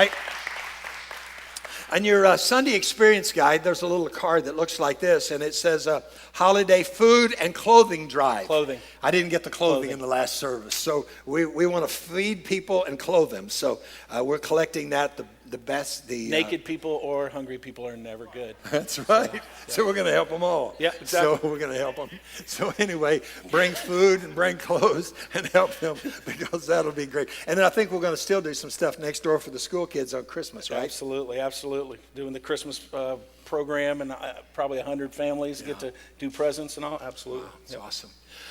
Right. On your Sunday experience guide, there's a little card that looks like this, and it says holiday food and clothing drive. Clothing. I didn't get the clothing in the last service, so we want to feed people and clothe them. So we're collecting that. The best. Naked people or hungry people are never good. That's right. So we're going to help them all. Yeah, exactly. So we're going to help them. So anyway, bring food and bring clothes and help them, because that'll be great. And then I think we're going to still do some stuff next door for the school kids on Christmas, right? Absolutely. Doing the Christmas program, and probably 100 families get to do presents and all. Absolutely. Wow, that's awesome.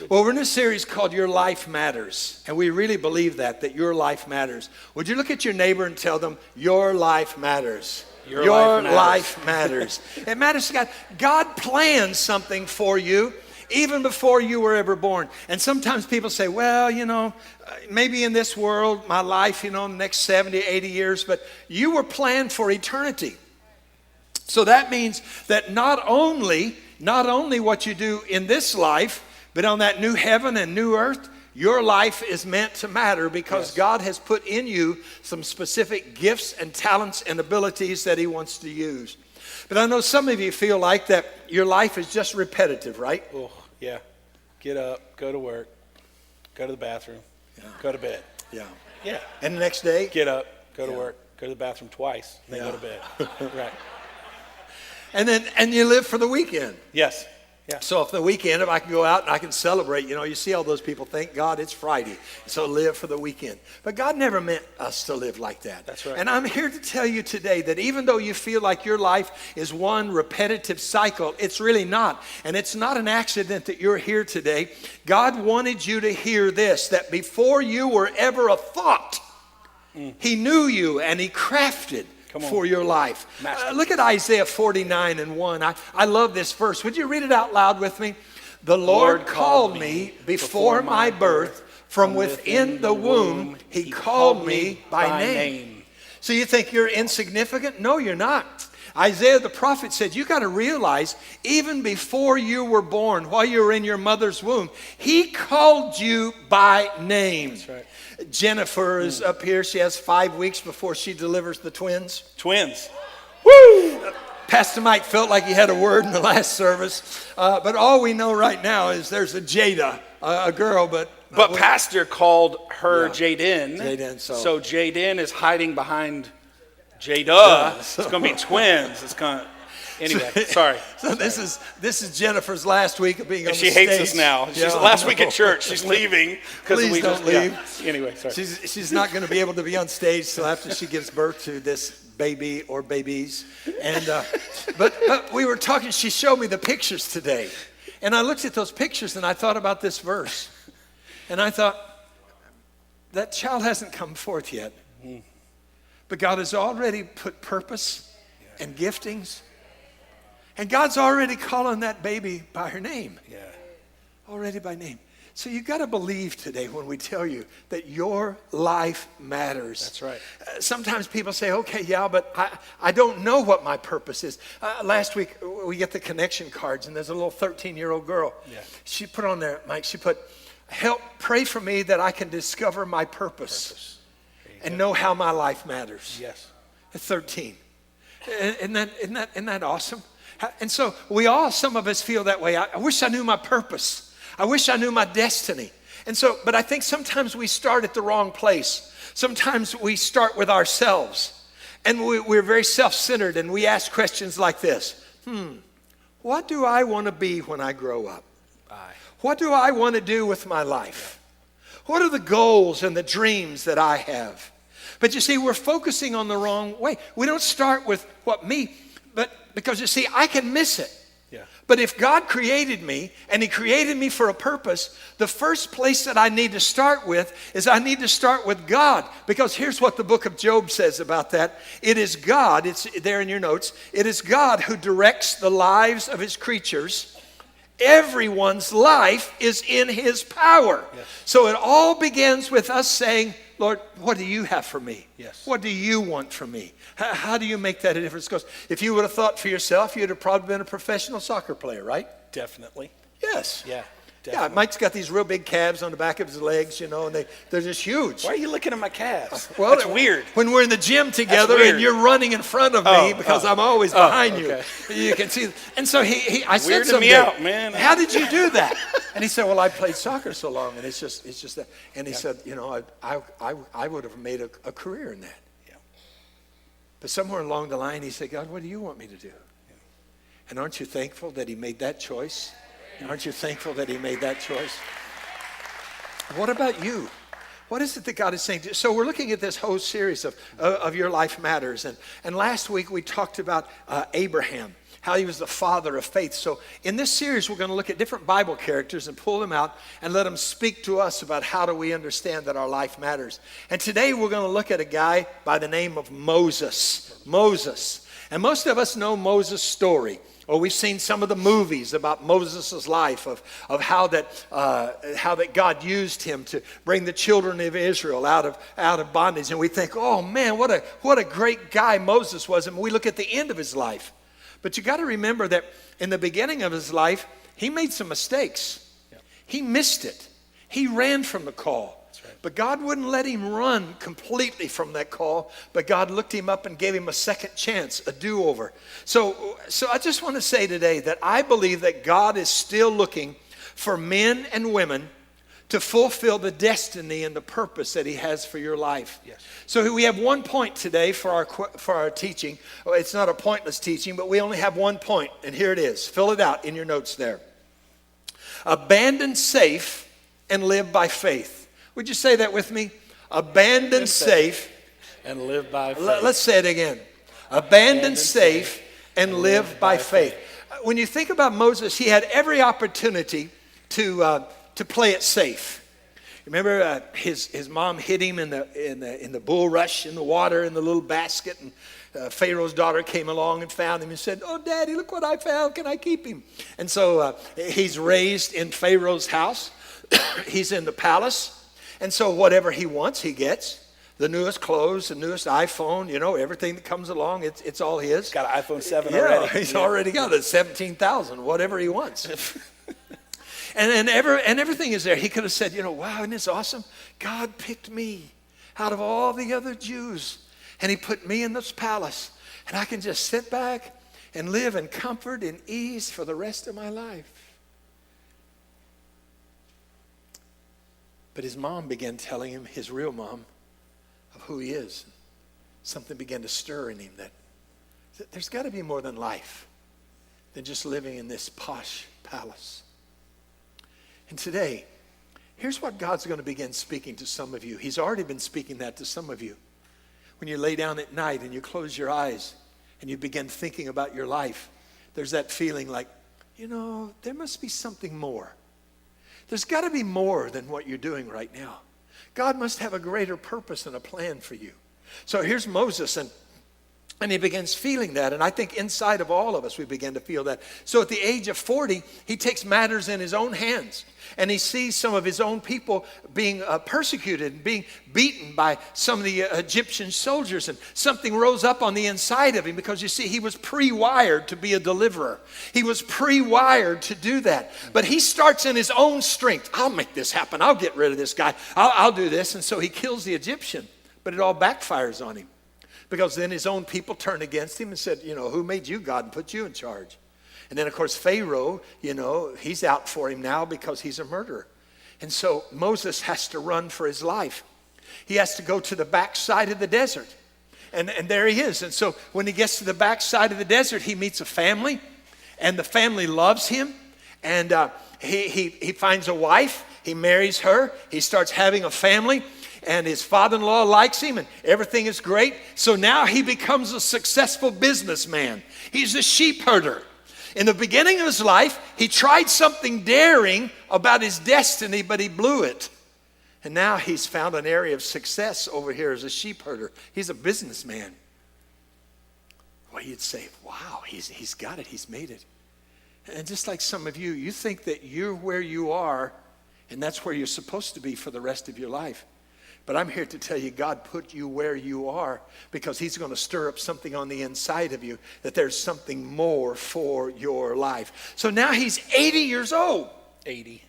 Well, we're in a series called Your Life Matters, and we really believe that your life matters. Would you look at your neighbor and tell them, your life matters? Your life matters. It matters to God. God plans something for you even before you were ever born. And sometimes people say, well, maybe in this world, my life, the next 70, 80 years, but you were planned for eternity. So that means that not only what you do in this life, but on that new heaven and new earth, your life is meant to matter, because God has put in you some specific gifts and talents and abilities that he wants to use. But I know some of you feel like that your life is just repetitive, right? Oh, yeah. Get up, go to work, go to the bathroom, go to bed. Yeah. Yeah. And the next day? Get up, go to work, go to the bathroom twice, then go to bed. Right. And you live for the weekend. Yes. Yeah. So if I can go out and I can celebrate, you see all those people, thank God it's Friday, so live for the weekend. But God never meant us to live like that. That's right. And I'm here to tell you today that even though you feel like your life is one repetitive cycle, it's really not. And it's not an accident that you're here today. God wanted you to hear this, that before you were ever a thought, he knew you and he crafted for your life. Look at Isaiah 49:1. I love this verse. Would you read it out loud with me? The Lord called me before my birth. From within the womb, he called me by name. So you think you're insignificant? No, you're not. Isaiah the prophet said, you got to realize, even before you were born, while you were in your mother's womb, he called you by name. That's right. Jennifer is up here. She has 5 weeks before she delivers the twins. Twins. Woo! Pastor Mike felt like he had a word in the last service. But all we know right now is there's a Jada, a girl, but Pastor called her Jaden. Jaden, so Jaden is hiding behind Jada. It's going to be twins. It's going to... Anyway, sorry. So this is Jennifer's last week of being on the stage. She hates us now. She's last week at church. She's leaving because we don't leave. Yeah. Anyway, sorry. She's not going to be able to be on stage till after she gives birth to this baby or babies. And but we were talking. She showed me the pictures today, and I looked at those pictures and I thought about this verse, and I thought that child hasn't come forth yet, but God has already put purpose and giftings. And God's already calling that baby by her name. Yeah. Already by name. So you got to believe today when we tell you that your life matters. That's right. Sometimes people say, okay, but I don't know what my purpose is. Last week, we get the connection cards, and there's a little 13-year-old girl. Yeah. She put on there, Mike, she put, pray for me that I can discover my purpose and know how my life matters. Yes. At 13. Isn't that awesome? And so some of us feel that way. I wish I knew my purpose. I wish I knew my destiny. But I think sometimes we start at the wrong place. Sometimes we start with ourselves. And we're very self-centered, and we ask questions like this. What do I want to be when I grow up? What do I want to do with my life? What are the goals and the dreams that I have? But you see, we're focusing on the wrong way. We don't start with because you see, I can miss it. Yeah. But if God created me, and he created me for a purpose, the first place that I need to start with is I need to start with God. Because here's what the book of Job says about that. It is God, it's there in your notes, it is God who directs the lives of his creatures. Everyone's life is in his power. Yes. So it all begins with us saying, Lord, what do you have for me? Yes. What do you want from me? How do you make that a difference? Because if you would have thought for yourself, you'd have probably been a professional soccer player, right? Definitely. Yes. Yeah. Yeah, Mike's got these real big calves on the back of his legs, and they're just huge. Why are you looking at my calves? Well, that's weird. When we're in the gym together and you're running in front of me because I'm always behind you, you can see. And so I said Weirding me out, man. How did you do that? And he said, well, I played soccer so long, and it's just that. And he said, I would have made a career in that. Yeah. But somewhere along the line, he said, God, what do you want me to do? Yeah. And aren't you thankful that he made that choice? Aren't you thankful that he made that choice? What about you? What is it that God is saying? So we're looking at this whole series of Your Life Matters. And last week we talked about Abraham, how he was the father of faith. So in this series, we're going to look at different Bible characters and pull them out and let them speak to us about how do we understand that our life matters. And today we're going to look at a guy by the name of Moses. Moses. And most of us know Moses' story. Or we've seen some of the movies about Moses' life of how that God used him to bring the children of Israel out of bondage. And we think, oh man, what a great guy Moses was. And we look at the end of his life. But you got to remember that in the beginning of his life, he made some mistakes. Yeah. He missed it. He ran from the call. But God wouldn't let him run completely from that call, but God looked him up and gave him a second chance, a do-over. So I just want to say today that I believe that God is still looking for men and women to fulfill the destiny and the purpose that he has for your life. Yes. So we have one point today for our teaching. Well, it's not a pointless teaching, but we only have one point, and here it is. Fill it out in your notes there. Abandon safe and live by faith. Would you say that with me? Abandon safe and live by faith. Let's say it again. Abandon safe and live by faith. When you think about Moses, he had every opportunity to play it safe. Remember, his mom hid him in the bulrush in the water in the little basket, and Pharaoh's daughter came along and found him and said, "Oh, Daddy, look what I found. Can I keep him?" And so he's raised in Pharaoh's house. He's in the palace. And so whatever he wants, he gets. The newest clothes, the newest iPhone, everything that comes along, it's all his. Got an iPhone 7 already. He's already got it, 17,000, whatever he wants. and everything is there. He could have said, wow, isn't this awesome? God picked me out of all the other Jews, and he put me in this palace, and I can just sit back and live in comfort and ease for the rest of my life. But his mom began telling him, his real mom, of who he is. Something began to stir in him that there's got to be more than life than just living in this posh palace. And today, here's what God's going to begin speaking to some of you. He's already been speaking that to some of you. When you lay down at night and you close your eyes and you begin thinking about your life, there's that feeling like, there must be something more. There's got to be more than what you're doing right now. God must have a greater purpose and a plan for you. So here's Moses, and he begins feeling that. And I think inside of all of us, we begin to feel that. So at the age of 40, he takes matters in his own hands. And he sees some of his own people being persecuted and being beaten by some of the Egyptian soldiers. And something rose up on the inside of him because, you see, he was pre-wired to be a deliverer. He was pre-wired to do that. But he starts in his own strength. I'll make this happen. I'll get rid of this guy. I'll do this. And so he kills the Egyptian. But it all backfires on him. Because then his own people turned against him and said, who made you God and put you in charge? And then, of course, Pharaoh, he's out for him now because he's a murderer. And so Moses has to run for his life. He has to go to the backside of the desert. And there he is. And so when he gets to the backside of the desert, he meets a family. And the family loves him. And he finds a wife. He marries her. He starts having a family. And his father-in-law likes him, and everything is great. So now he becomes a successful businessman. He's a sheep herder. In the beginning of his life, he tried something daring about his destiny, but he blew it. And now he's found an area of success over here as a sheep herder. He's a businessman. Well, you'd say, wow, he's got it. He's made it. And just like some of you, you think that you're where you are, and that's where you're supposed to be for the rest of your life. But I'm here to tell you, God put you where you are because he's going to stir up something on the inside of you, that there's something more for your life. So now he's 80 years old. 80.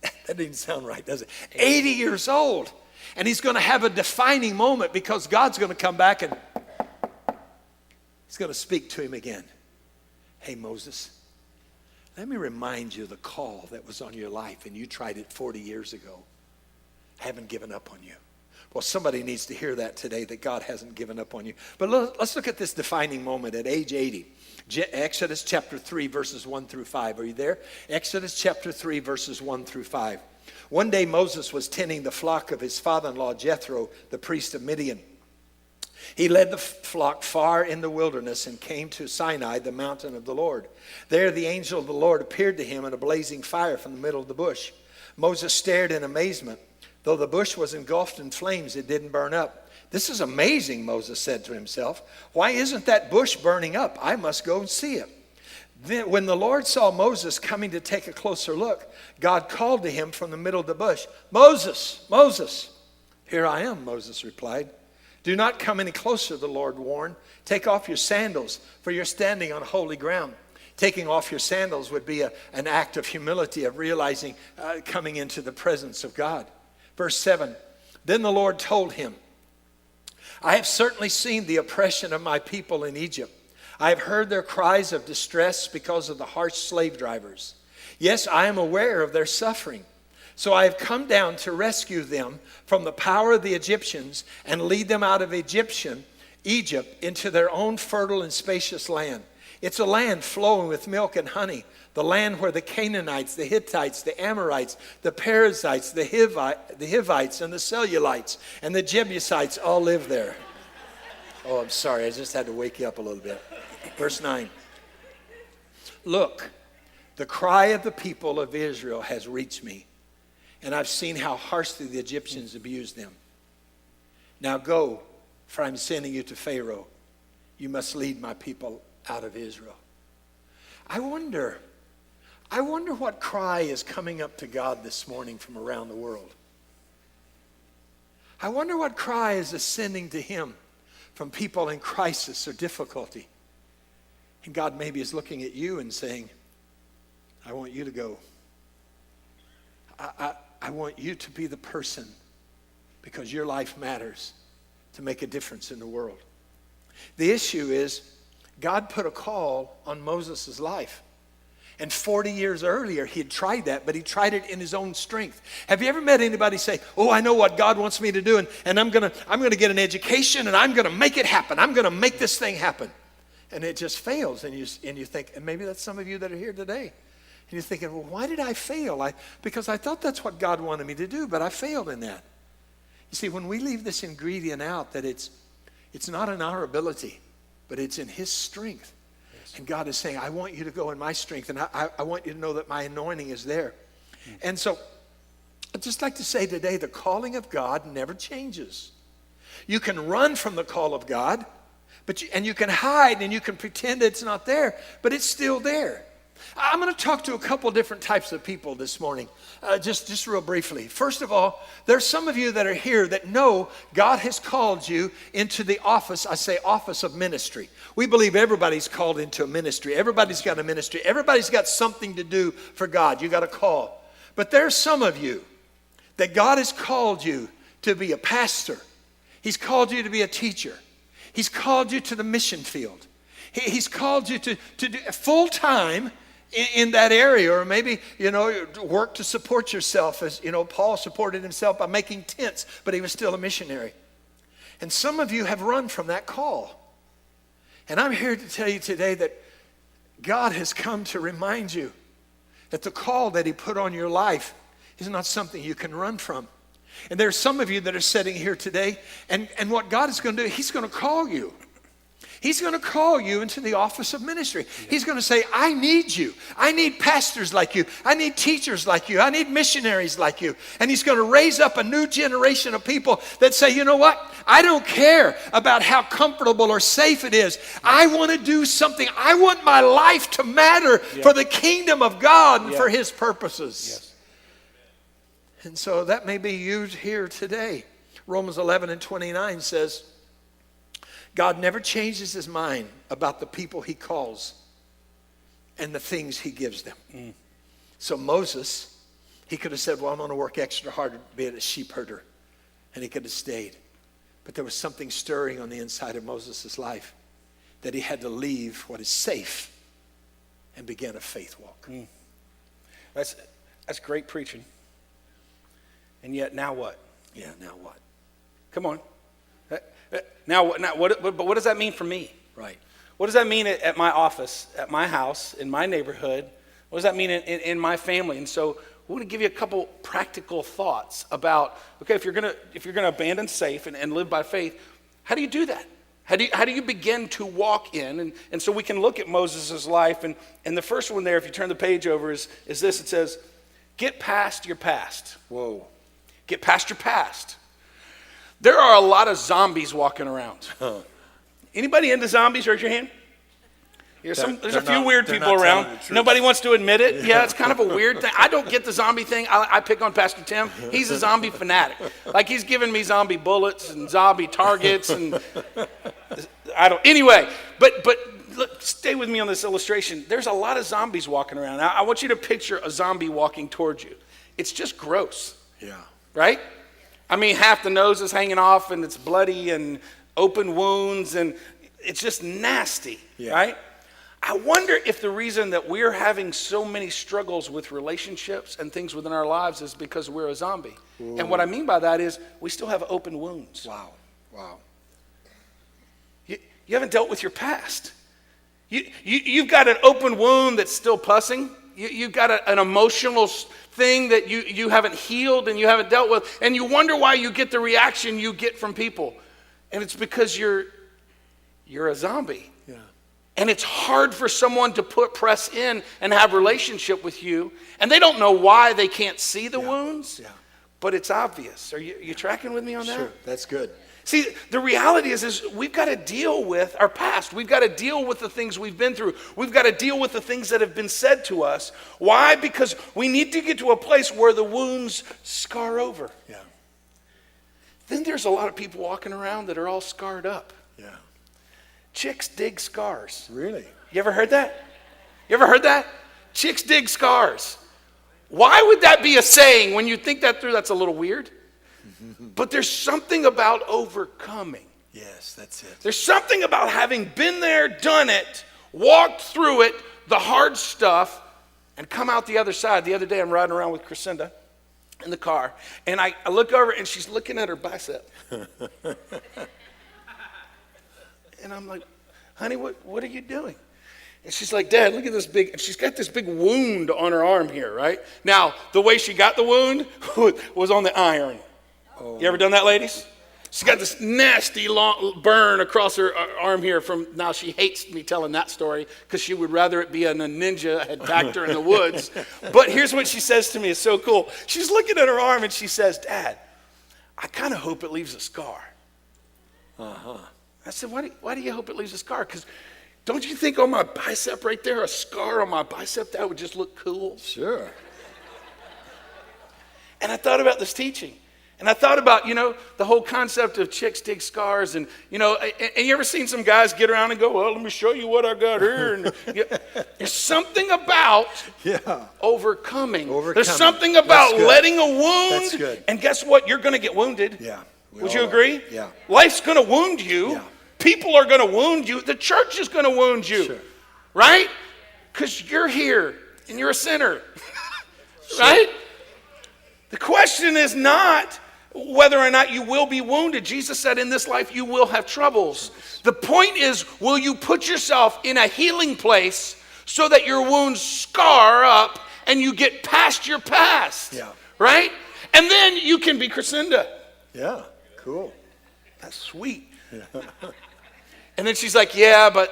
That didn't sound right, does it? 80 years old. And he's going to have a defining moment because God's going to come back and he's going to speak to him again. Hey, Moses, let me remind you of the call that was on your life and you tried it 40 years ago. I haven't given up on you. Well, somebody needs to hear that today, that God hasn't given up on you. But let's look at this defining moment at age 80. Exodus chapter 3, verses 1 through 5. Are you there? Exodus chapter 3, verses 1 through 5. One day Moses was tending the flock of his father-in-law Jethro, the priest of Midian. He led the flock far in the wilderness and came to Sinai, the mountain of the Lord. There the angel of the Lord appeared to him in a blazing fire from the middle of the bush. Moses stared in amazement. Though the bush was engulfed in flames, it didn't burn up. This is amazing, Moses said to himself. Why isn't that bush burning up? I must go and see it. Then, when the Lord saw Moses coming to take a closer look, God called to him from the middle of the bush, Moses, Moses. Here I am, Moses replied. Do not come any closer, the Lord warned. Take off your sandals, for you're standing on holy ground. Taking off your sandals would be an act of humility, of realizing coming into the presence of God. Verse 7, then the Lord told him, I have certainly seen the oppression of my people in Egypt. I have heard their cries of distress because of the harsh slave drivers. Yes, I am aware of their suffering. So I have come down to rescue them from the power of the Egyptians and lead them out of Egypt into their own fertile and spacious land. It's a land flowing with milk and honey, the land where the Canaanites, the Hittites, the Amorites, the Perizzites, the Hivites, and the Cellulites, and the Jebusites all live there. Oh, I'm sorry, I just had to wake you up a little bit. Verse 9. Look, the cry of the people of Israel has reached me, and I've seen how harshly the Egyptians abused them. Now go, for I'm sending you to Pharaoh. You must lead my people out of Israel. I wonder what cry is coming up to God this morning from around the world. I wonder what cry is ascending to him from people in crisis or difficulty. And God maybe is looking at you and saying, I want you to go. I want you to be the person, because your life matters, to make a difference in the world. The issue is, God put a call on Moses' life. And 40 years earlier, he had tried that, but he tried it in his own strength. Have you ever met anybody say, oh, I know what God wants me to do, and I'm gonna get an education, and I'm going to make it happen. I'm going to make this thing happen. And it just fails, and you think, and maybe that's some of you that are here today. And you're thinking, well, why did I fail? Because I thought that's what God wanted me to do, but I failed in that. You see, when we leave this ingredient out, that it's not in our ability, but it's in his strength. Yes. And God is saying, I want you to go in my strength, and I want you to know that my anointing is there. And so I'd just like to say today, the calling of God never changes. You can run from the call of God, and you can hide and you can pretend it's not there, but it's still there. I'm going to talk to a couple different types of people this morning, just real briefly. First of all, there's some of you that are here that know God has called you into the office, I say office of ministry. We believe everybody's called into a ministry. Everybody's got a ministry. Everybody's got something to do for God. You got a call. But there's some of you that God has called you to be a pastor. He's called you to be a teacher. He's called you to the mission field. He's called you to do full-time in that area, or maybe, work to support yourself, as, Paul supported himself by making tents, but he was still a missionary. And some of you have run from that call. And I'm here to tell you today that God has come to remind you that the call that he put on your life is not something you can run from. And there's some of you that are sitting here today, and what God is going to do, he's going to call you. He's going to call you into the office of ministry. He's going to say, I need you. I need pastors like you. I need teachers like you. I need missionaries like you. And he's going to raise up a new generation of people that say, you know what? I don't care about how comfortable or safe it is. I want to do something. I want my life to matter for the kingdom of God and for his purposes. Yes. And so that may be you here today. Romans 11:29 says, God never changes his mind about the people he calls and the things he gives them. So Moses He could have said, well, I'm going to work extra hard to be a sheep herder. And he could have stayed. But there was something stirring on the inside of Moses' life that he had to leave what is safe and begin a faith walk. That's great preaching. And yet, now what? Yeah, now what? Come on. Now what? But what does that mean for me? Right. What does that mean at my office, at my house, in my neighborhood? What does that mean in my family? And so we want to give you a couple practical thoughts about, okay, if you're gonna abandon safe and live by faith, how do you do that? How do you begin to walk in? And so we can look at Moses' life, and the first one there, if you turn the page over, is this. It says, get past your past. Whoa. Get past your past. There are a lot of zombies walking around. Anybody into zombies? Raise your hand. There's a few weird people around. Nobody wants to admit it. Yeah, it's kind of a weird thing. I don't get the zombie thing. I pick on Pastor Tim. He's a zombie fanatic. Like he's giving me zombie bullets and zombie targets and Anyway, but look, stay with me on this illustration. There's a lot of zombies walking around. I want you to picture a zombie walking towards you. It's just gross. Yeah. Right? I mean, half the nose is hanging off and it's bloody and open wounds and it's just nasty, right? I wonder if the reason that we're having so many struggles with relationships and things within our lives is because we're a zombie. Ooh. And what I mean by that is we still have open wounds. Wow. You haven't dealt with your past. You've got an open wound that's still pussing. You've got an emotional thing that you haven't healed and you haven't dealt with. And you wonder why you get the reaction you get from people. And it's because you're a zombie. Yeah. And it's hard for someone to press in and have relationship with you. And they don't know why they can't see the wounds. Yeah. But it's obvious. Are you tracking with me on that? Sure, that's good. See, the reality is we've got to deal with our past. We've got to deal with the things we've been through. We've got to deal with the things that have been said to us. Why? Because we need to get to a place where the wounds scar over. Yeah. Then there's a lot of people walking around that are all scarred up. Yeah. Chicks dig scars. Really? You ever heard that? You ever heard that? Chicks dig scars. Why would that be a saying? When you think that through, that's a little weird. But there's something about overcoming. Yes, that's it. There's something about having been there, done it, walked through it, the hard stuff, and come out the other side. The other day I'm riding around with Crescenda in the car, and I look over and she's looking at her bicep. And I'm like, honey, what are you doing? And she's like, Dad, look at this big, and she's got this big wound on her arm here, right? Now, the way she got the wound was on the iron. Oh. You ever done that, ladies? She's got this nasty long burn across her arm here now she hates me telling that story because she would rather it be a ninja had attacked her in the woods. But here's what she says to me, it's so cool. She's looking at her arm and she says, Dad, I kind of hope it leaves a scar. Uh-huh. I said, why do you hope it leaves a scar? Because don't you think on my bicep right there, a scar on my bicep, that would just look cool? Sure. And I thought about this teaching. And I thought about, the whole concept of chicks dig scars. And, and you ever seen some guys get around and go, well, let me show you what I got here. And there's something about overcoming. There's something about letting a wound. That's good. And guess what? You're going to get wounded. Yeah. Would you agree? Yeah. Life's going to wound you. Yeah. People are going to wound you. The church is going to wound you. Sure. Right? Because you're here and you're a sinner. Right? The question is not whether or not you will be wounded. Jesus said in this life you will have troubles. The point is, will you put yourself in a healing place so that your wounds scar up and you get past your past? Yeah. Right? And then you can be Crescenda. Yeah, cool. That's sweet. Yeah. And then she's like, yeah, but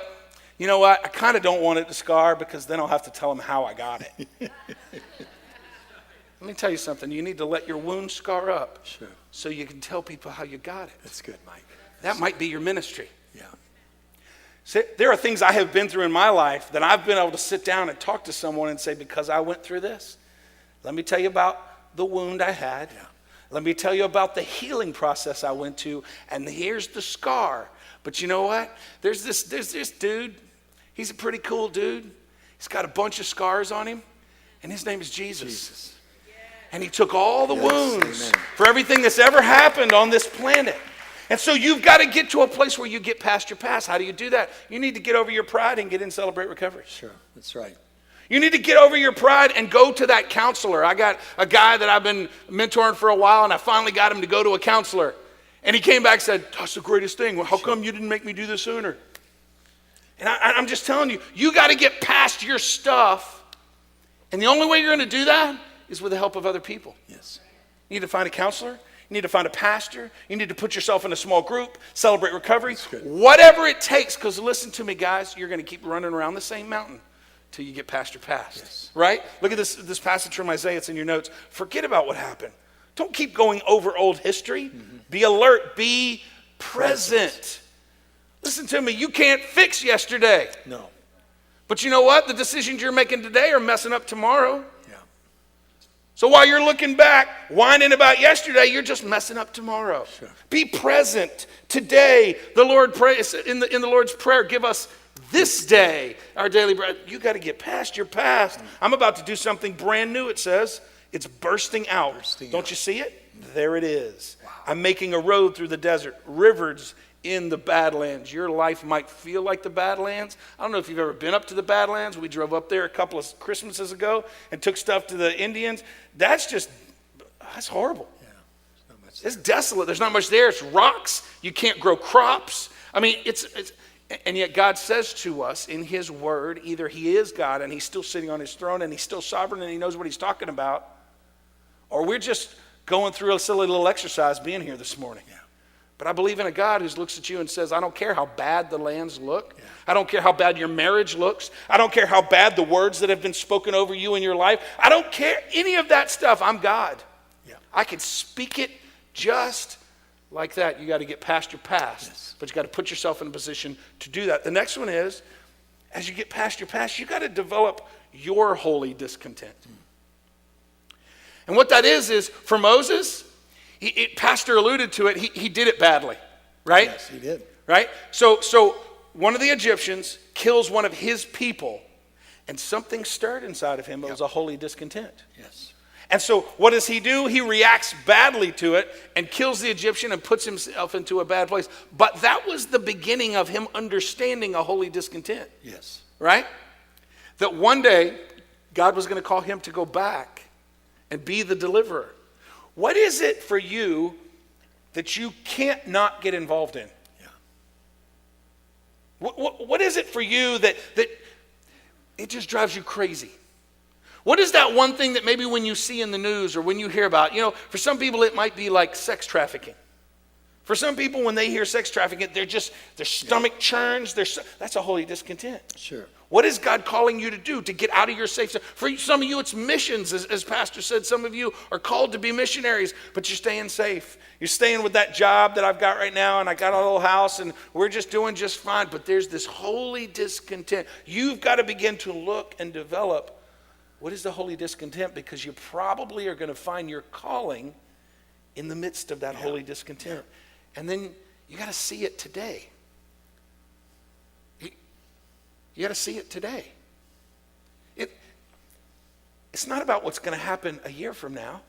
you know what? I kind of don't want it to scar because then I'll have to tell them how I got it. Let me tell you something. You need to let your wound scar up so you can tell people how you got it. That's good, Mike. That might be your ministry. Yeah. See, there are things I have been through in my life that I've been able to sit down and talk to someone and say, because I went through this, let me tell you about the wound I had. Yeah. Let me tell you about the healing process I went to, and here's the scar. But you know what? There's this dude. He's a pretty cool dude. He's got a bunch of scars on him, and his name is Jesus. And he took all the wounds amen. for everything that's ever happened on this planet. And so you've got to get to a place where you get past your past. How do you do that? You need to get over your pride and get in Celebrate Recovery. Sure, that's right. You need to get over your pride and go to that counselor. I got a guy that I've been mentoring for a while, and I finally got him to go to a counselor. And he came back and said, that's the greatest thing. Well, how come you didn't make me do this sooner? And I'm just telling you, you got to get past your stuff. And the only way you're going to do that is with the help of other people. Yes. You need to find a counselor. You need to find a pastor. You need to put yourself in a small group, Celebrate Recovery. Whatever it takes, because listen to me, guys, you're going to keep running around the same mountain till you get past your past. Yes. Right? Look at this passage from Isaiah. It's in your notes. Forget about what happened. Don't keep going over old history. Mm-hmm. Be alert. Be present. Listen to me. You can't fix yesterday. No. But you know what? The decisions you're making today are messing up tomorrow. Yeah. So while you're looking back, whining about yesterday, you're just messing up tomorrow. Sure. Be present today. The Lord prays in the Lord's Prayer, give us this day our daily bread. You got to get past your past. I'm about to do something brand new, it says. It's bursting out. Don't you see it? There it is. Wow. I'm making a road through the desert, rivers in the Badlands. Your life might feel like the Badlands. I don't know if you've ever been up to the Badlands. We drove up there a couple of Christmases ago and took stuff to the Indians. That's horrible. Yeah, not much it's desolate. There's not much there. It's rocks. You can't grow crops. I mean, and yet God says to us in his word, either he is God and he's still sitting on his throne and he's still sovereign and he knows what he's talking about, or we're just going through a silly little exercise being here this morning. Yeah. But I believe in a God who looks at you and says, I don't care how bad the lands look. Yeah. I don't care how bad your marriage looks. I don't care how bad the words that have been spoken over you in your life. I don't care any of that stuff. I'm God. Yeah. I can speak it just like that. You got to get past your past. Yes. But you got to put yourself in a position to do that. The next one is, as you get past your past, you got to develop your holy discontent. And what that is for Moses, Pastor alluded to it, he did it badly, right? Yes, he did. Right? So one of the Egyptians kills one of his people, and something stirred inside of him. It was a holy discontent. Yes. And so what does he do? He reacts badly to it and kills the Egyptian and puts himself into a bad place. But that was the beginning of him understanding a holy discontent. Yes. Right? That one day, God was going to call him to go back and be the deliverer. What is it for you that you can't not get involved in? Yeah. What is it for you that it just drives you crazy? What is that one thing that maybe when you see in the news or when you hear about, for some people it might be like sex trafficking. For some people when they hear sex trafficking, their stomach churns. That's a holy discontent. Sure. What is God calling you to do to get out of your safe zone? For some of you, it's missions. As Pastor said, some of you are called to be missionaries, but you're staying safe. You're staying with that job that I've got right now, and I got a little house, and we're just doing just fine. But there's this holy discontent. You've got to begin to look and develop what is the holy discontent, because you probably are going to find your calling in the midst of that holy discontent. Yeah. And then you got to see it today. You got to see it today. It's not about what's going to happen a year from now.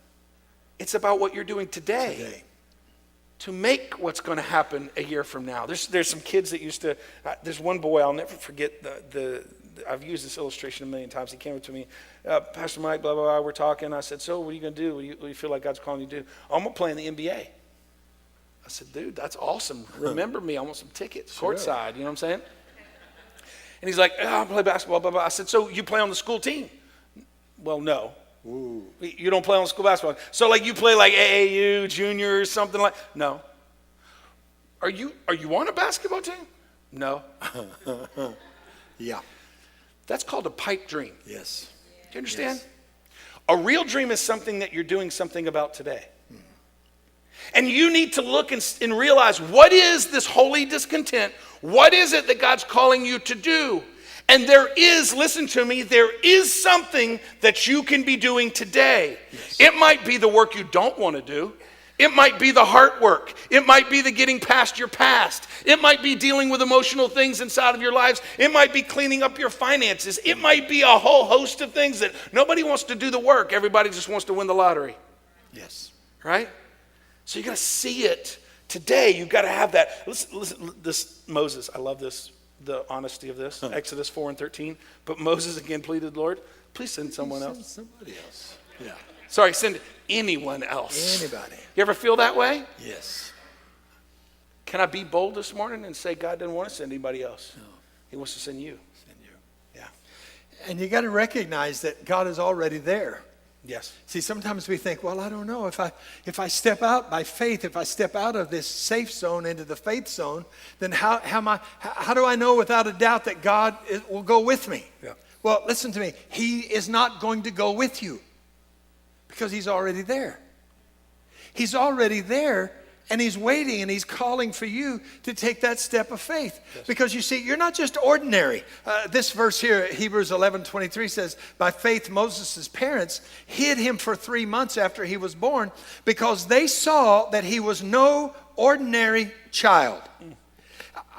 It's about what you're doing today to make what's going to happen a year from now. There's some kids that used to, there's one boy, I'll never forget, I've used this illustration a million times. He came up to me, Pastor Mike, blah, blah, blah, we're talking. I said, so what are you going to do? What do you feel like God's calling you to do? I'm going to play in the NBA. I said, dude, that's awesome. Remember me, I want some tickets, courtside, you know what I'm saying? And he's like, I play basketball, blah, blah. I said, so you play on the school team? Well, no. Ooh. You don't play on school basketball. So like you play like AAU, junior, something like, no. Are you on a basketball team? No. Yeah. That's called a pipe dream. Yes. Do you understand? Yes. A real dream is something that you're doing something about today. And you need to look and realize, what is this holy discontent? What is it that God's calling you to do? And there is, listen to me, there is something that you can be doing today. Yes. It might be the work you don't want to do. It might be the heart work. It might be the getting past your past. It might be dealing with emotional things inside of your lives. It might be cleaning up your finances. It might be a whole host of things that nobody wants to do the work. Everybody just wants to win the lottery. Yes. Right? So you got to see it today. You've got to have that. Listen, this Moses, I love this, the honesty of this. Exodus 4:13. But Moses again pleaded, Lord, please send someone else. Send somebody else. Yeah. Sorry, send anyone else. Anybody. You ever feel that way? Yes. Can I be bold this morning and say God didn't want to send anybody else? No. He wants to send you. Send you. Yeah. And you got to recognize that God is already there. Yes. See, sometimes we think, well, I don't know, if I step out by faith, if I step out of this safe zone into the faith zone, then how do I know without a doubt that God will go with me? Yeah. Well, listen to me. He is not going to go with you because he's already there. He's already there, and he's waiting, and he's calling for you to take that step of faith. Yes. Because you see, you're not just ordinary. This verse here, Hebrews 11:23 says, by faith Moses' parents hid him for 3 months after he was born because they saw that he was no ordinary child.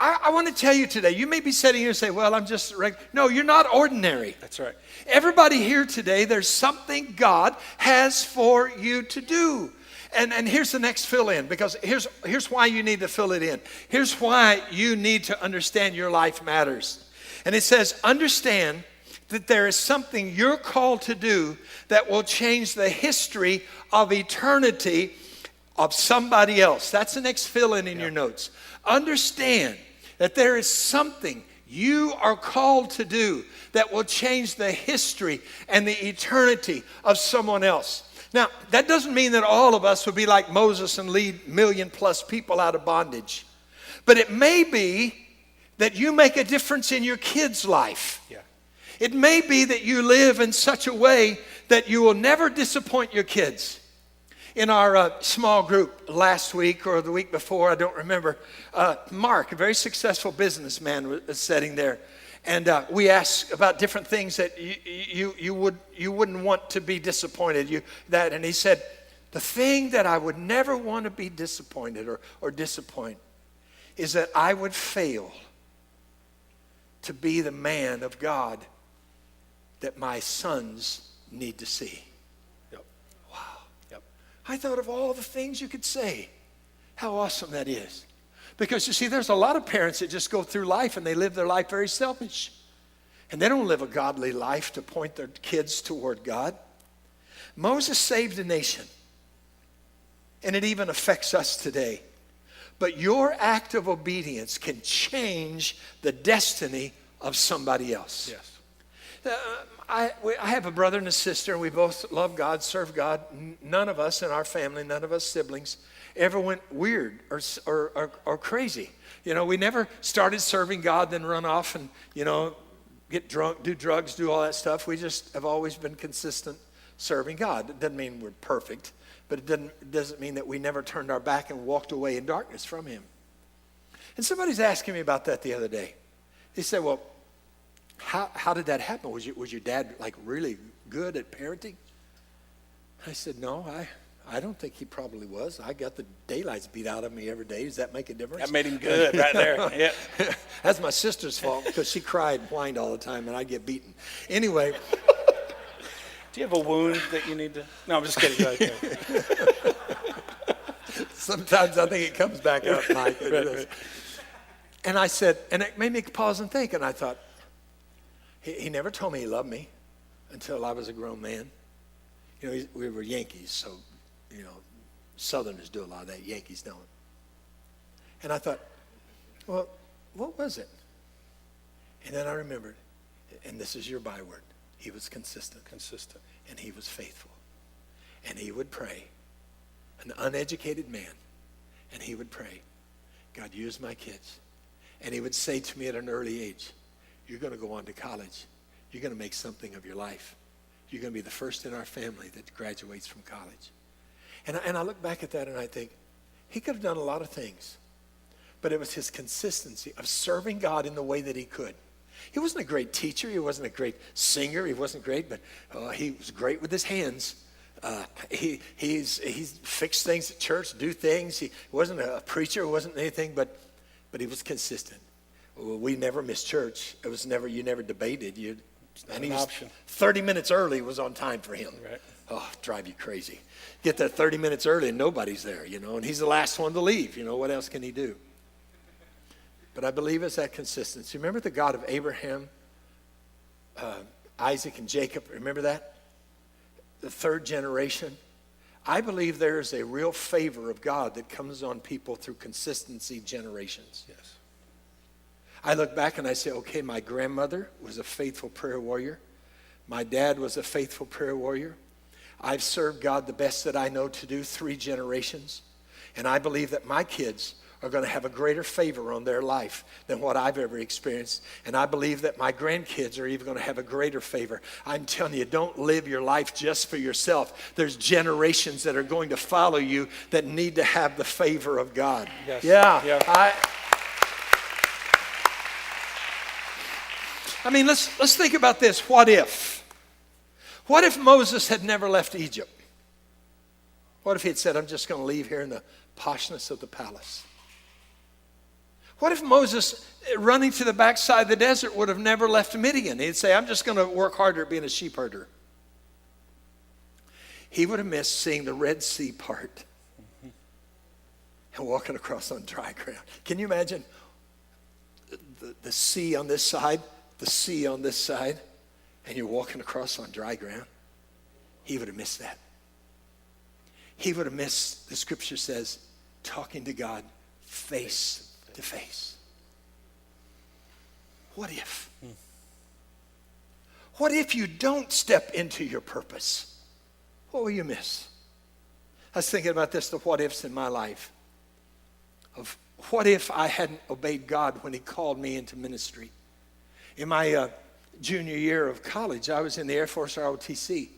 I want to tell you today, you may be sitting here and say, well, I'm just regular. No, you're not ordinary. That's right. Everybody here today, there's something God has for you to do. And here's the next fill in, because here's why you need to fill it in. Here's why you need to understand your life matters. And it says, understand that there is something you're called to do that will change the history of eternity of somebody else. That's the next fill in your notes. Understand that there is something you are called to do that will change the history and the eternity of someone else. Now, that doesn't mean that all of us would be like Moses and lead 1 million+ people out of bondage. But it may be that you make a difference in your kid's life. Yeah. It may be that you live in such a way that you will never disappoint your kids. In our small group last week or the week before, I don't remember, Mark, a very successful businessman, was sitting there. And we asked about different things that you wouldn't want to be disappointed. And he said, the thing that I would never want to be disappointed or disappoint is that I would fail to be the man of God that my sons need to see. Yep. Wow. Yep. I thought of all the things you could say. How awesome that is. Because you see, there's a lot of parents that just go through life and they live their life very selfish. And they don't live a godly life to point their kids toward God. Moses saved a nation. And it even affects us today. But your act of obedience can change the destiny of somebody else. Yes. I have a brother and a sister, and we both love God, serve God. None of us in our family, none of us siblings, ever went weird or crazy. You know, we never started serving God, then run off and, get drunk, do drugs, do all that stuff. We just have always been consistent serving God. It doesn't mean we're perfect, but it doesn't mean that we never turned our back and walked away in darkness from him. And somebody's asking me about that the other day. They said, well, how did that happen? Was your dad like really good at parenting? I said, no, I don't think he probably was. I got the daylights beat out of me every day. Does that make a difference? That made him good right there. Yeah. That's my sister's fault because she cried and whined all the time and I'd get beaten. Anyway. Do you have a wound that you need to? No, I'm just kidding. Right. Sometimes I think it comes back up, Mike. Right. And I said, and it made me pause and think, and I thought, he never told me he loved me until I was a grown man. We were Yankees, so, Southerners do a lot of that. Yankees don't. And I thought, well, what was it? And then I remembered, and this is your byword, he was consistent. Consistent. And he was faithful. And he would pray, an uneducated man, and he would pray, God, use my kids. And he would say to me at an early age, you're going to go on to college. You're going to make something of your life. You're going to be the first in our family that graduates from college. And I look back at that and I think, he could have done a lot of things. But it was his consistency of serving God in the way that he could. He wasn't a great teacher. He wasn't a great singer. He wasn't great, but he was great with his hands. He's fixed things at church, do things. He wasn't a preacher, wasn't anything, but he was consistent. We never missed church. It was never, you never debated. And he was 30 minutes early was on time for him. Right. Oh, drive you crazy. Get there 30 minutes early and nobody's there, and he's the last one to leave. What else can he do? But I believe it's that consistency. Remember the God of Abraham, Isaac, and Jacob? Remember that? The third generation. I believe there is a real favor of God that comes on people through consistency generations. Yes. I look back and I say, okay, my grandmother was a faithful prayer warrior. My dad was a faithful prayer warrior. I've served God the best that I know to do 3 generations. And I believe that my kids are going to have a greater favor on their life than what I've ever experienced. And I believe that my grandkids are even going to have a greater favor. I'm telling you, don't live your life just for yourself. There's generations that are going to follow you that need to have the favor of God. Yes. Yeah. I mean, let's think about this. What if? What if Moses had never left Egypt? What if he had said, I'm just going to leave here in the poshness of the palace? What if Moses, running to the backside of the desert, would have never left Midian? He'd say, I'm just going to work harder at being a sheep herder. He would have missed seeing the Red Sea part and walking across on dry ground. Can you imagine the sea on this side, the sea on this side, and you're walking across on dry ground? He would have missed that. He would have missed, the scripture says, talking to God face to face. What if? What if you don't step into your purpose? What will you miss? I was thinking about this, the what ifs in my life. Of what if I hadn't obeyed God when he called me into ministry? In my junior year of college, I was in the Air Force ROTC.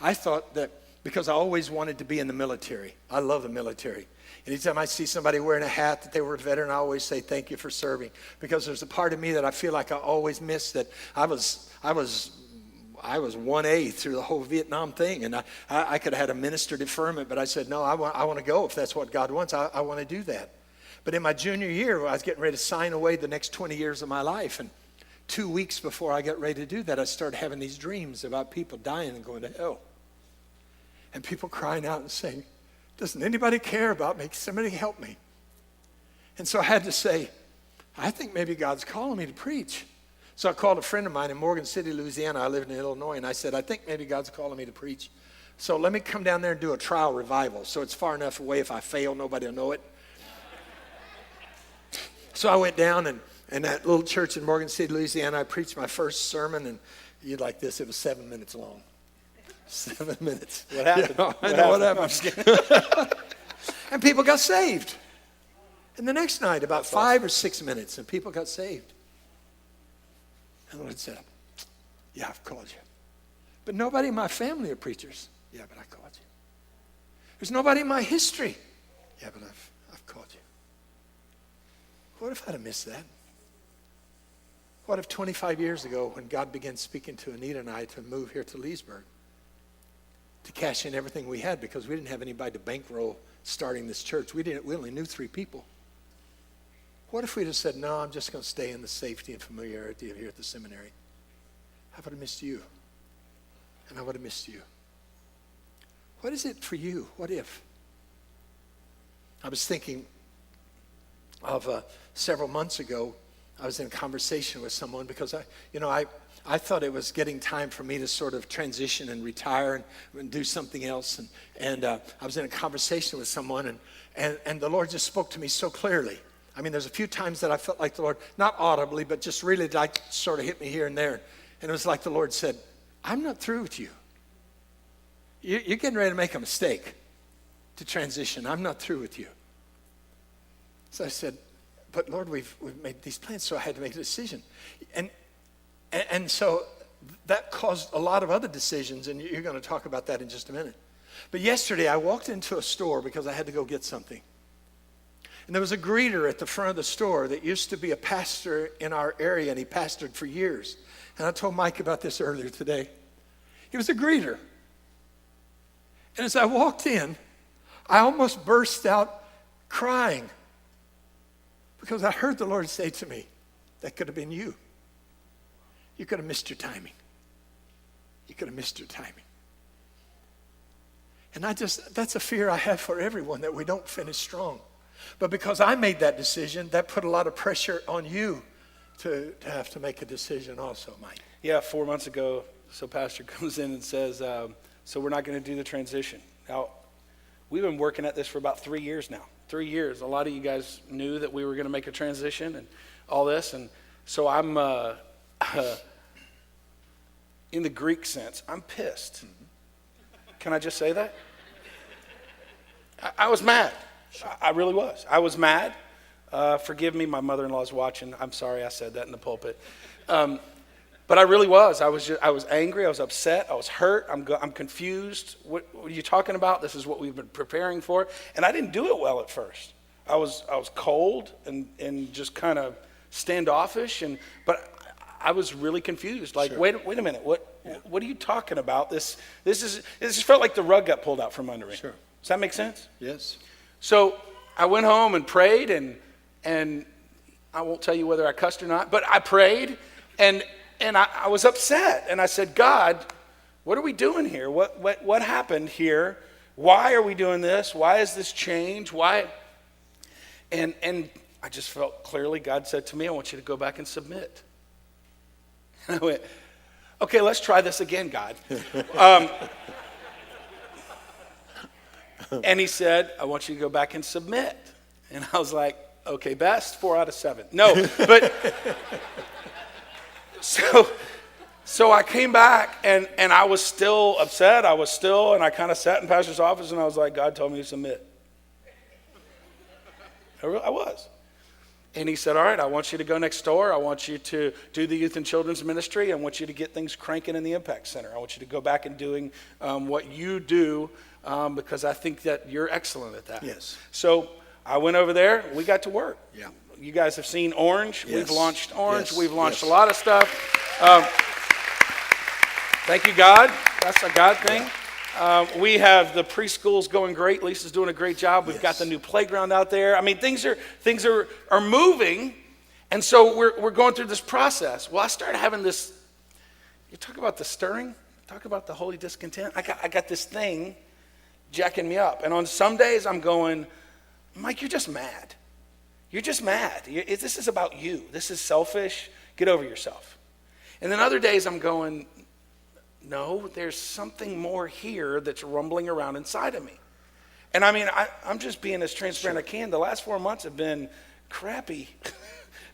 I thought that because I always wanted to be in the military. I love the military. Anytime I see somebody wearing a hat that they were a veteran, I always say thank you for serving. Because there's a part of me that I feel like I always miss, that I was 1A through the whole Vietnam thing. And I could have had a minister deferment, but I said, no, I want to go if that's what God wants. I want to do that. But in my junior year, I was getting ready to sign away the next 20 years of my life. And 2 weeks before I got ready to do that, I started having these dreams about people dying and going to hell. And people crying out and saying, doesn't anybody care about me? Somebody help me. And so I had to say, I think maybe God's calling me to preach. So I called a friend of mine in Morgan City, Louisiana. I lived in Illinois. And I said, I think maybe God's calling me to preach. So let me come down there and do a trial revival. So it's far enough away. If I fail, nobody will know it. So I went down and that little church in Morgan City, Louisiana, I preached my first sermon. And you'd like this, it was 7 minutes long. 7 minutes. What happened? I know what happened. And people got saved. And the next night, about 5 or 6 minutes, and people got saved. And the Lord said, yeah, I've called you. But nobody in my family are preachers. Yeah, but I called you. There's nobody in my history. Yeah, but I've called you. What if I'd have missed that? What if 25 years ago, when God began speaking to Anita and I to move here to Leesburg, to cash in everything we had, because we didn't have anybody to bankroll starting this church. We only knew 3 people. What if we'd have said, no, I'm just going to stay in the safety and familiarity of here at the seminary? I would have missed you. And I would have missed you. What is it for you? What if? I was thinking of several months ago, I was in a conversation with someone because I thought it was getting time for me to sort of transition and retire and do something else. And I was in a conversation with someone, and the Lord just spoke to me so clearly. I mean, there's a few times that I felt like the Lord, not audibly, but just really like sort of hit me here and there. And it was like the Lord said, I'm not through with you. You're getting ready to make a mistake to transition. I'm not through with you. So I said, but Lord, we've made these plans, so I had to make a decision. And so that caused a lot of other decisions, and you're going to talk about that in just a minute. But yesterday, I walked into a store because I had to go get something. And there was a greeter at the front of the store that used to be a pastor in our area, and he pastored for years. And I told Mike about this earlier today. He was a greeter. And as I walked in, I almost burst out crying because I heard the Lord say to me, that could have been you. You could have missed your timing. You could have missed your timing. And that's a fear I have for everyone, that we don't finish strong. But because I made that decision, that put a lot of pressure on you to have to make a decision also, Mike. Yeah, 4 months ago, so pastor comes in and says, so we're not going to do the transition. Now, we've been working at this for about 3 years now. 3 years. A lot of you guys knew that we were going to make a transition and all this. And so I'm, in the Greek sense, I'm pissed. Can I just say that? I was mad. I really was. I was mad. Forgive me, my mother-in-law's watching. I'm sorry I said that in the pulpit. But I really was. I was angry. I was upset. I was hurt. I'm confused. What are you talking about? This is what we've been preparing for. And I didn't do it well at first. I was cold and just kind of standoffish. But I was really confused. Like, sure. Wait a minute. What are you talking about? This just felt like the rug got pulled out from under me. Sure. Does that make sense? Yes. So I went home and prayed, and I won't tell you whether I cussed or not, but I prayed, and I was upset, and I said, God, what are we doing here? What happened here? Why are we doing this? Why is this change? Why? And I just felt clearly God said to me, I want you to go back and submit. And I went, okay, let's try this again, God. And he said, I want you to go back and submit. And I was like, okay, best, 4 out of 7. No, but so I came back and I was still upset. And I kind of sat in pastor's office and I was like, God told me to submit. I was. And he said, all right, I want you to go next door. I want you to do the youth and children's ministry. I want you to get things cranking in the Impact Center. I want you to go back and doing what you do because I think that you're excellent at that. Yes. So I went over there. We got to work. Yeah. You guys have seen Orange. Yes. We've launched Orange. Yes. We've launched Yes. a lot of stuff. Thank you, God. That's a God thing. Yeah. We have the preschools going great. Lisa's doing a great job. We've got the new playground out there. I mean, things are moving, and so we're going through this process. Well, I started having this. You talk about the stirring. Talk about the holy discontent. I got this thing jacking me up, and on some days I'm going, Mike, you're just mad. You're just mad. This is about you. This is selfish. Get over yourself. And then other days I'm going, no, there's something more here that's rumbling around inside of me. And I mean, I'm just being as transparent as I can. The last 4 months have been crappy.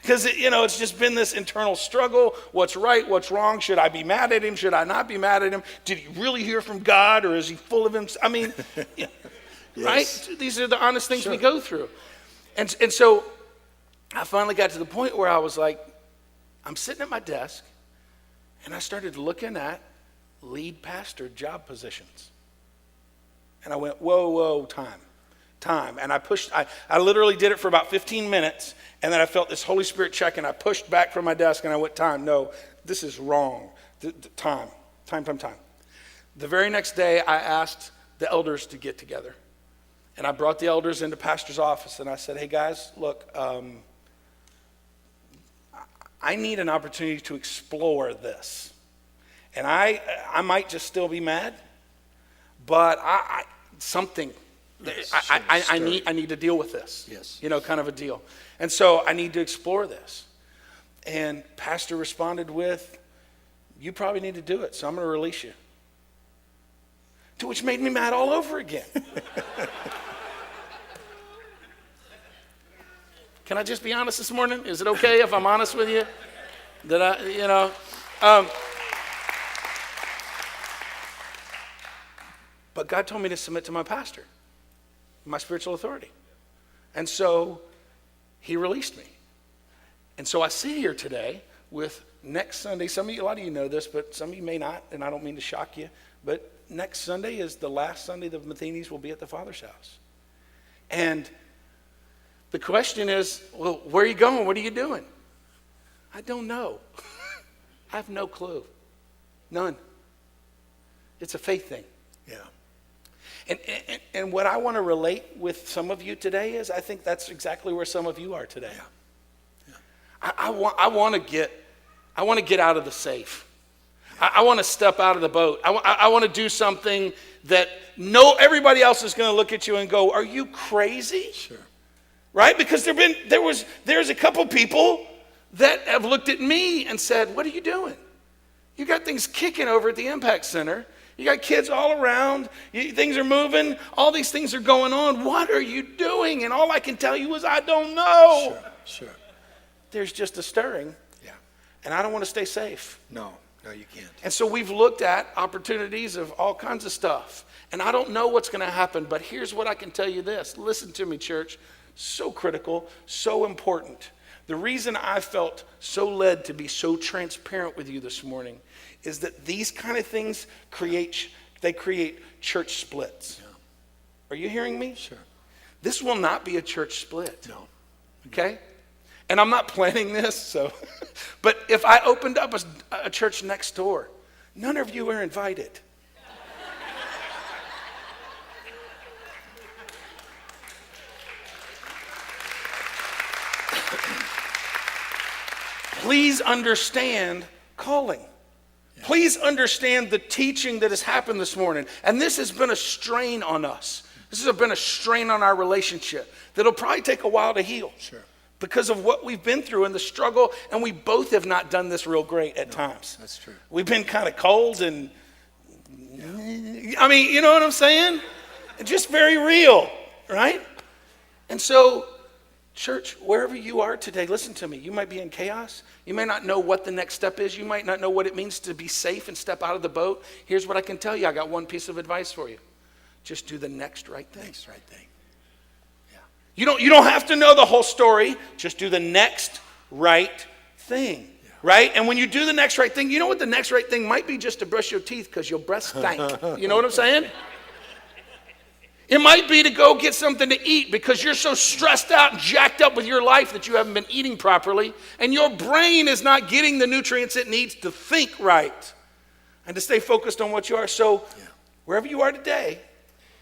Because, it's just been this internal struggle. What's right? What's wrong? Should I be mad at him? Should I not be mad at him? Did he really hear from God, or is he full of himself? I mean, yes. Right? These are the honest things we go through. And so I finally got to the point where I was like, I'm sitting at my desk, and I started looking at lead pastor job positions. And I went, whoa, time. And I literally did it for about 15 minutes, and then I felt this Holy Spirit check, and I pushed back from my desk, and I went, time. No, this is wrong. Time. The very next day, I asked the elders to get together. And I brought the elders into pastor's office, and I said, hey, guys, look, I need an opportunity to explore this. And I might just still be mad, but I need to deal with this. Yes. Kind of a deal. And so I need to explore this. And pastor responded with, you probably need to do it, so I'm going to release you. To which made me mad all over again. Can I just be honest this morning? Is it okay if I'm honest with you? But God told me to submit to my pastor, my spiritual authority. And so he released me. And so I sit here today with next Sunday. A lot of you know this, but some of you may not, and I don't mean to shock you, but next Sunday is the last Sunday the Matheny's will be at the Father's house. And the question is, well, where are you going? What are you doing? I don't know. I have no clue. None. It's a faith thing. Yeah. And what I want to relate with some of you today is I think that's exactly where some of you are today. Yeah. I want to get out of the safe. I want to step out of the boat. I want to do something that everybody else is going to look at you and go, "Are you crazy?" Sure. Right? Because there's a couple people that have looked at me and said, "What are you doing? You got things kicking over at the Impact Center. You got kids all around. Things are moving. All these things are going on. What are you doing?" And all I can tell you is, I don't know. Sure. There's just a stirring. Yeah. And I don't want to stay safe. No, you can't. And so we've looked at opportunities of all kinds of stuff. And I don't know what's going to happen, but here's what I can tell you this. Listen to me, church. So critical, so important. The reason I felt so led to be so transparent with you this morning is that these kind of things create church splits. Yeah. Are you hearing me? Sure. This will not be a church split. No. Okay? And I'm not planning this, but if I opened up a church next door, none of you are invited. Please understand calling. Yeah. Please understand the teaching that has happened this morning. And this has been a strain on us. This has been a strain on our relationship that'll probably take a while to heal. Sure. Because of what we've been through and the struggle, and we both have not done this real great at times. That's true. We've been kind of cold and, I mean, you know what I'm saying? Just very real, right? And so, church, wherever you are today, listen to me. You might be in chaos. You may not know what the next step is. You might not know what it means to be safe and step out of the boat. Here's what I can tell you. I got one piece of advice for you. Just do the next right thing. Next right thing. You don't have to know the whole story. Just do the next right thing, right? And when you do the next right thing, you know what the next right thing might be? Just to brush your teeth because your breath stank. You know what I'm saying? It might be to go get something to eat because you're so stressed out and jacked up with your life that you haven't been eating properly, and your brain is not getting the nutrients it needs to think right and to stay focused on what you are. So wherever you are today,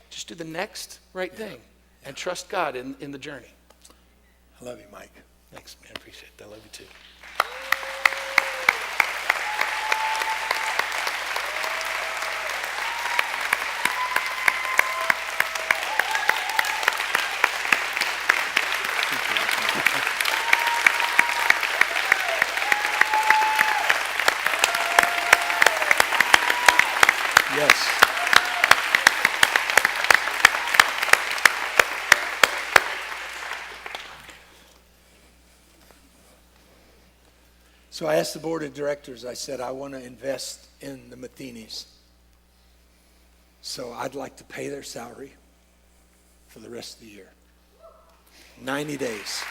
just do the next right thing. And trust God in the journey. I love you, Mike. Thanks, man. I appreciate that. I love you too. Yes. So I asked the board of directors, I said, I want to invest in the Mathenys. So I'd like to pay their salary for the rest of the year. 90 days.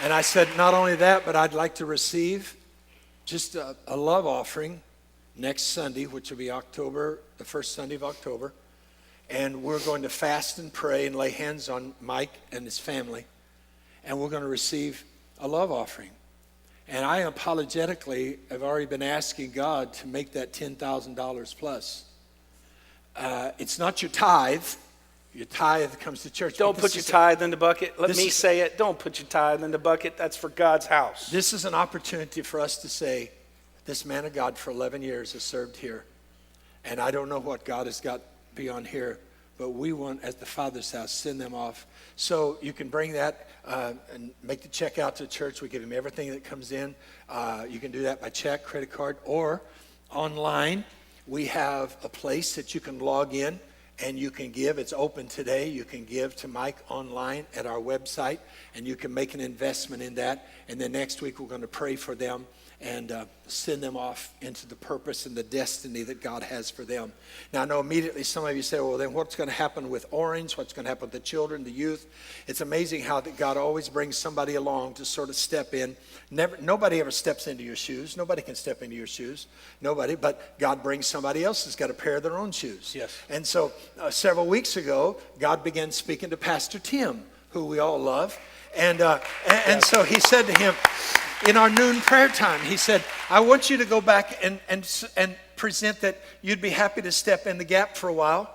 And I said, not only that, but I'd like to receive just a love offering next Sunday, which will be the first Sunday of October. And we're going to fast and pray and lay hands on Mike and his family. And we're going to receive a love offering. And I apologetically have already been asking God to make that $10,000 plus. It's not your tithe. Your tithe comes to church. Don't put your tithe in the bucket. Let me say it. Don't put your tithe in the bucket. That's for God's house. This is an opportunity for us to say, this man of God for 11 years has served here. And I don't know what God has got beyond here, but we want, at the Father's house, send them off. So you can bring that and make the check out to the church. We give him everything that comes in. You can do that by check, credit card, or online. We have a place that you can log in and you can give. It's open today. You can give to Mike online at our website, and you can make an investment in that. And then next week we're going to pray for them and send them off into the purpose and the destiny that God has for them. Now, I know immediately some of you say, well, then what's going to happen with Orange? What's going to happen with the children, the youth? It's amazing how that God always brings somebody along to sort of step in. Nobody ever steps into your shoes. Nobody can step into your shoes. Nobody, but God brings somebody else who's got a pair of their own shoes. Yes. And so several weeks ago, God began speaking to Pastor Tim, who we all love. And so he said to him, in our noon prayer time, he said, I want you to go back and present that you'd be happy to step in the gap for a while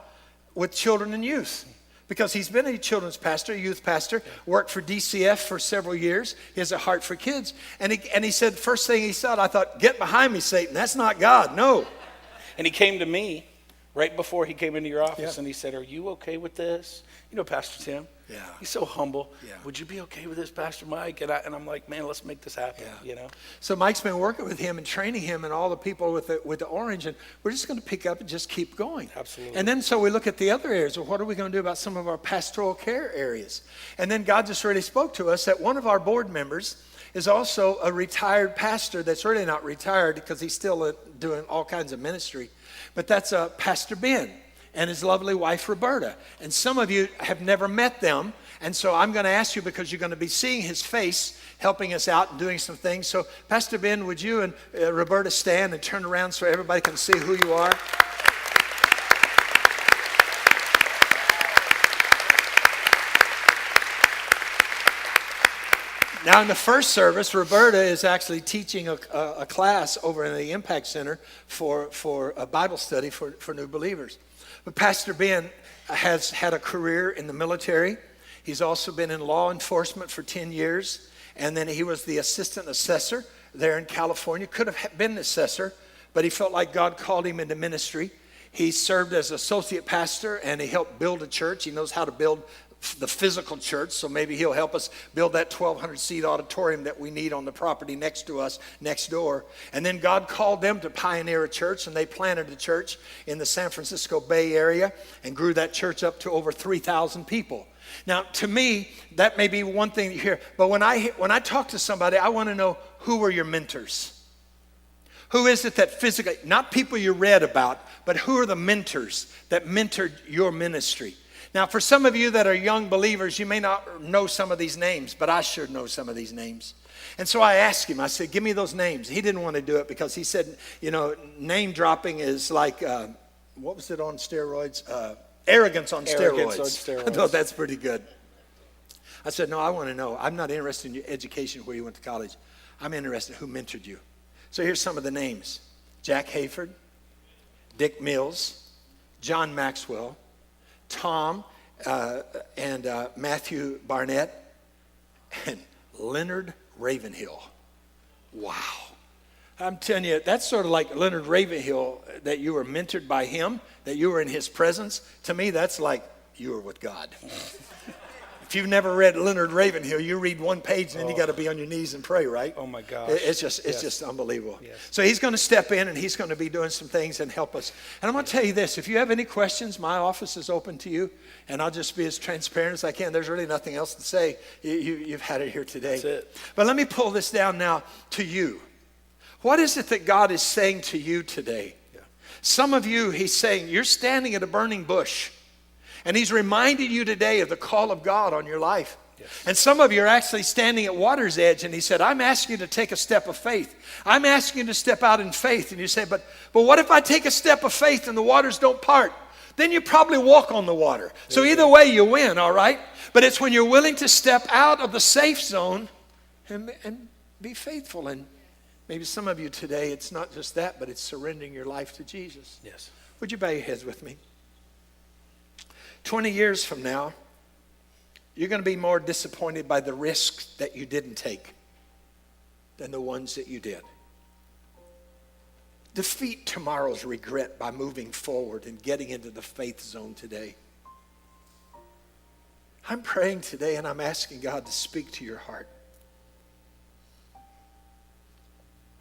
with children and youth. Because he's been a children's pastor, a youth pastor, worked for DCF for several years. He has a heart for kids. And he said, first thing he said, I thought, get behind me, Satan. That's not God, no. And he came to me right before he came into your office, and he said, are you okay with this? You know Pastor Tim? Yeah. He's so humble. Yeah. Would you be okay with this, Pastor Mike? And I'm like, man, let's make this happen, you know? So Mike's been working with him and training him and all the people with the orange, and we're just going to pick up and just keep going. Absolutely. And then so we look at the other areas. Well, what are we going to do about some of our pastoral care areas? And then God just really spoke to us that one of our board members is also a retired pastor that's really not retired because he's still doing all kinds of ministry. But that's Pastor Ben and his lovely wife, Roberta. And some of you have never met them. And so I'm going to ask you, because you're going to be seeing his face helping us out and doing some things. So Pastor Ben, would you and Roberta stand and turn around so everybody can see who you are? Now, in the first service, Roberta is actually teaching a class over in the Impact Center for a Bible study for new believers. But Pastor Ben has had a career in the military. He's also been in law enforcement for 10 years. And then he was the assistant assessor there in California. Could have been an assessor, but he felt like God called him into ministry. He served as associate pastor, and he helped build a church. He knows how to build the physical church, so maybe he'll help us build that 1,200-seat auditorium that we need on the property next to us, next door. And then God called them to pioneer a church, and they planted a church in the San Francisco Bay Area and grew that church up to over 3,000 people. Now, to me, that may be one thing you hear, but when I talk to somebody, I want to know, who were your mentors? Who is it that physically, not people you read about, but who are the mentors that mentored your ministry? Now, for some of you that are young believers, you may not know some of these names, but I sure know some of these names. And so I asked him, I said, give me those names. He didn't want to do it because he said, you know, name dropping is like, what was it on steroids? Arrogance on steroids. I thought that's pretty good. I said, no, I want to know. I'm not interested in your education, where you went to college. I'm interested in who mentored you. So here's some of the names. Jack Hayford, Dick Mills, John Maxwell, Tom and Matthew Barnett, and Leonard Ravenhill. Wow. I'm telling you, that's sort of like Leonard Ravenhill, that you were mentored by him, that you were in his presence. To me, that's like you were with God. If you've never read Leonard Ravenhill, you read one page and then you got to be on your knees and pray, right? Oh my gosh. It's just unbelievable. Yes. So he's going to step in and he's going to be doing some things and help us. And I'm going to tell you this, if you have any questions, my office is open to you, and I'll just be as transparent as I can. There's really nothing else to say. You've had it here today. That's it. But let me pull this down now to you. What is it that God is saying to you today? Yeah. Some of you, he's saying, you're standing at a burning bush. And he's reminding you today of the call of God on your life. Yes. And some of you are actually standing at water's edge, and he said, I'm asking you to take a step of faith. I'm asking you to step out in faith. And you say, but what if I take a step of faith and the waters don't part? Then you probably walk on the water. So either way you win, all right? But it's when you're willing to step out of the safe zone and be faithful. And maybe some of you today, it's not just that, but it's surrendering your life to Jesus. Yes. Would you bow your heads with me? 20 years from now, you're going to be more disappointed by the risks that you didn't take than the ones that you did. Defeat tomorrow's regret by moving forward and getting into the faith zone today. I'm praying today and I'm asking God to speak to your heart.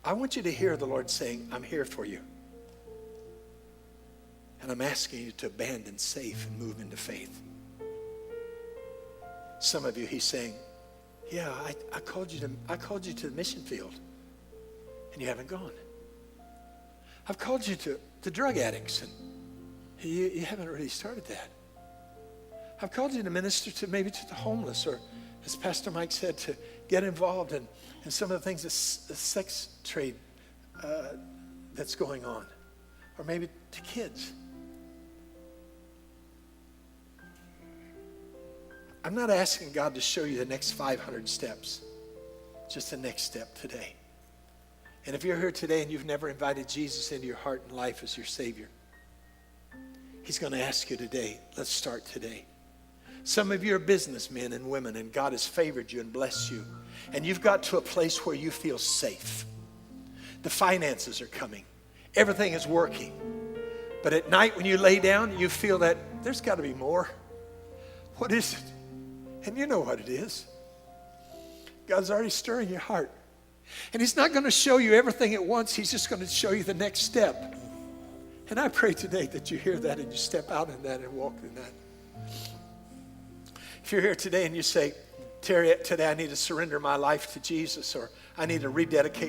I want you to hear the Lord saying, I'm here for you. And I'm asking you to abandon safe and move into faith. Some of you, he's saying, yeah, I called you to the mission field, and you haven't gone. I've called you to drug addicts, and you haven't really started that. I've called you to minister to maybe to the homeless, or as Pastor Mike said, to get involved in some of the things, the sex trade that's going on, or maybe to kids. I'm not asking God to show you the next 500 steps, just the next step today. And if you're here today and you've never invited Jesus into your heart and life as your Savior, he's going to ask you today. Let's start today. Some of you are businessmen and women, and God has favored you and blessed you. And you've got to a place where you feel safe. The finances are coming. Everything is working. But at night when you lay down, you feel that there's got to be more. What is it? And you know what it is. God's already stirring your heart. And he's not going to show you everything at once. He's just going to show you the next step. And I pray today that you hear that and you step out in that and walk in that. If you're here today and you say, Terry, today I need to surrender my life to Jesus, or I need to rededicate